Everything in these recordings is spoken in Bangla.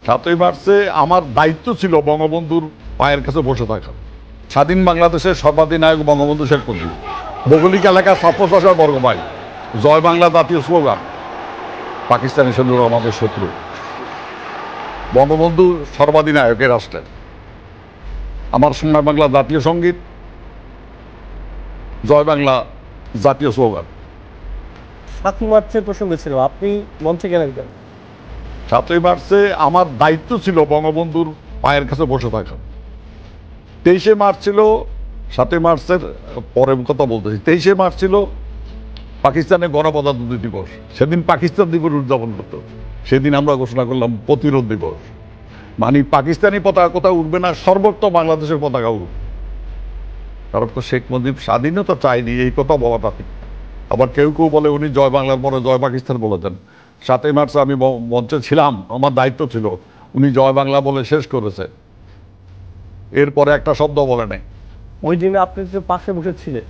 7ই মার্চে আমার দায়িত্ব ছিল বঙ্গবন্ধুর পায়ের কাছে বসে থাকা। স্বাধীন বাংলাদেশের সর্বাধিনায়ক বঙ্গবন্ধু শেখ মুজিব, ভৌগোলিক এলাকা 750 বর্গ মাইল, জয় বাংলা জাতীয় স্লোগান, পাকিস্তানি সৈন্যরা আমাদের শত্রু, বঙ্গবন্ধু সর্বাধিনায়ক এ রাষ্ট্রের, আমার সোনার বাংলা জাতীয় সঙ্গীত, জয় বাংলা জাতীয় স্লোগান। 7ই মার্চের প্রসঙ্গে ছিল, আপনি মঞ্চে কেন গেলেন? 7ই মার্চে আমার দায়িত্ব ছিল বঙ্গবন্ধুর পায়ের কাছে বসে থাকা। 23শে মার্চ ছিল, 7ই মার্চের পরে কথা বলতেছি, 23শে মার্চ ছিল পাকিস্তানের গণপ্রজাতন্ত্র দিবস। সেদিন পাকিস্তান দিবস উদযাপন করত। সেদিন আমরা ঘোষণা করলাম প্রতিরোধ দিবস, মানে পাকিস্তানি পতাকা কোথাও উঠবে না, সর্বত্র বাংলাদেশের পতাকা উঠবে। কারণ তো শেখ মুজিব স্বাধীনতা চায়নি, এই কথা বলাটা ঠিক। আবার কেউ কেউ বলে উনি জয় বাংলার পরে জয় পাকিস্তান বলেছেন। 7ই মার্চে আমি মঞ্চে ছিলাম, আমার দায়িত্ব ছিল, উনি জয় বাংলা বলে শেষ করেছে, এরপরে একটা শব্দ বলে নাই। ওই দিনে আপনি যে পাশে বসেছিলেন,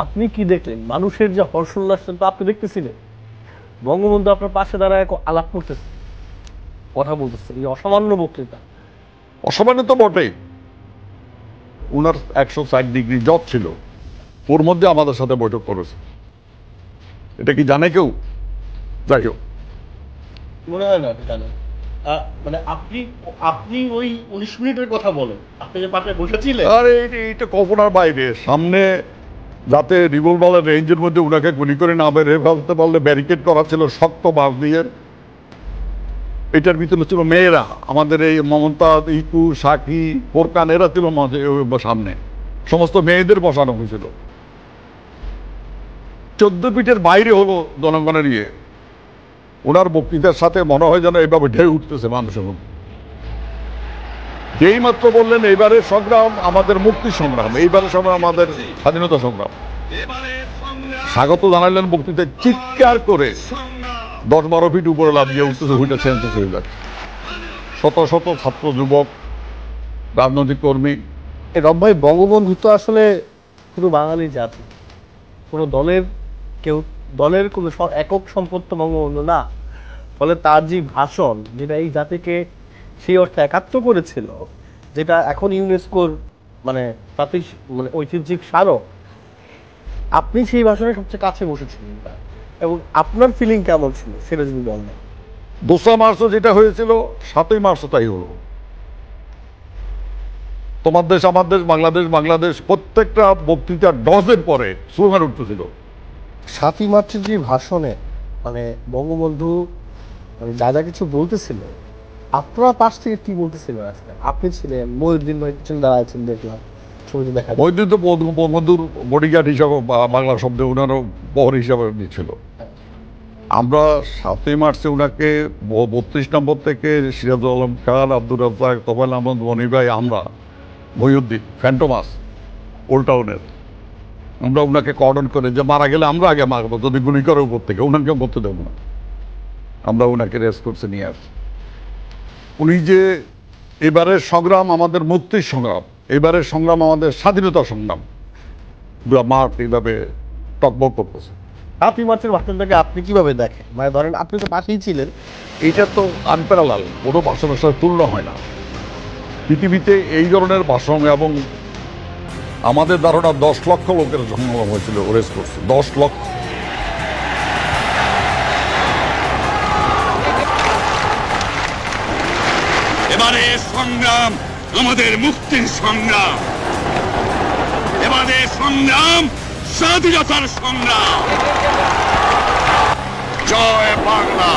আপনি কি দেখলেন? মানুষের যে হর্ষোল্লাস তো আপনি দেখতেছিলেন। বঙ্গবন্ধু আপনার পাশে দাঁড়ায় আলাপ করতেছে, কথা বলতেছে, এই অসামান্য বক্তৃতা। অসামান্য তো বটেই, উনার 160 ডিগ্রি জ্বর ছিল, ওর মধ্যে আমাদের সাথে বৈঠক করেছে। এটা কি জানে কেউ? যাই হোক, মনে হয় না জানেন। মানে আপনি আপনি ওই 19 মিনিটের কথা বলেন, আপনি যে পাশে বসেছিলেন। আরে এইটা কল্পনার বাইরে। সামনে যাতে রিভলভারের রেঞ্জের মধ্যে উনাকে গুলি করে না বের ফেলতে পারলে ব্যারিকেড করা ছিল শক্ত বাঁশ দিয়ে। এটার ভিতরে ছিল মেয়েরা, আমাদের এই মমতাজ, ইকু, সাকি, ফোরকান, এরা ছিল সামনে, সমস্ত মেয়েদের বসানো হয়েছিল। 14 ফিটের বাইরে হলো জনগণের ইয়ে। ওনার বক্তৃতার সাথে মনে হয় যেন এইভাবে ঢেউ উঠতেছে মানুষের মধ্যে। যেই মাত্র বললেন এইবারের সংগ্রাম আমাদের মুক্তি সংগ্রাম, এইবারের সংগ্রাম আমাদের স্বাধীনতা সংগ্রাম, স্বাগত জানালেন বক্তৃতায় চিৎকার করে 10-12 ফিট উপরে লাফিয়ে উঠতেছে, হুইটা সেন্সেস হয়ে যাচ্ছে। শত শত ছাত্র, যুবক, রাজনৈতিক কর্মী। রব ভাই, বঙ্গবন্ধু তো আসলে পুরো বাঙালি জাতি, কোনো দলের কোনো একক সম্পদ তো বঙ্গবন্ধু না। ফলে তার যে ভাষণ, যেটা এই জাতিকে সেই অর্থে একাত্ম করেছিল, যেটা এখন ইউনেস্কোর মানে ঐতিহ্যিক স্মারক, আপনি সেই ভাষণের সবচেয়ে কাছে বসেছিলেন, এবং আপনার ফিলিং কেমন ছিল সেটা যদি বলেন। 2রা মার্চও যেটা হয়েছিল, 7ই মার্চও তাই হলো। তোমার দেশ আমার দেশ, বাংলাদেশ বাংলাদেশ, প্রত্যেকটা বক্তৃতার ডজের পরে স্লোগান উঠতেছিল। 7ই মার্চের যে ভাষণে মানে বঙ্গবন্ধু যা যা কিছু বলতেছিল, আপনার পাশ থেকে কি বলতেছিল? আপনি ছিলেন, মহিউদ্দিন ভাই পিছনে দাঁড়াচ্ছেন, দেখলাম ছবিতে দেখা যায়। মহিউদ্দিন তো বঙ্গবন্ধুর বডিগার্ড হিসাবে, বাংলা শব্দে ওনারও বহর হিসাবে নিয়েছিল। আমরা 7ই মার্চে ওনাকে 32 নম্বর থেকে সিরাজুল আলম খান, আব্দুর রাজ্জাক, তোফায়েল আহমদ, মনি ভাই, আমরা, মহিউদ্দিন, ফ্যান্টোমাস, ওল্ড টাউনের, আমরা ওনাকে কর্ডন করে যে মারা গেলে আমরা আগে মারবো, যদি গুলি করে উপর থেকে, ওনাকে করতে দেবো না। আমরা ওনাকে রেস্ট করছে নিয়ে আসি। উনি যে এবারের সংগ্রাম আমাদের মুক্তির সংগ্রাম, এবারের সংগ্রাম আমাদের স্বাধীনতা সংগ্রাম, মাঠ এইভাবে টকবক করতেছে। 7ই মার্চের ভাষণটাকে আপনি কিভাবে দেখেন? মানে ধরেন আপনি তো পাশেই ছিলেন। এইটা তো আনপ্যারালাল, কোনো ভাষণের সাথে তুলনা হয় না পৃথিবীতে এই ধরনের ভাষণ। এবং আমাদের ধারণা 10 লক্ষ লোকের সমাগম হয়েছিল, রেস করছে 10 লক্ষ। এবারে সংগ্রাম আমাদের মুক্তির সংগ্রাম, এবারে সংগ্রাম স্বাধীনতার সংগ্রাম। জয় বাংলা।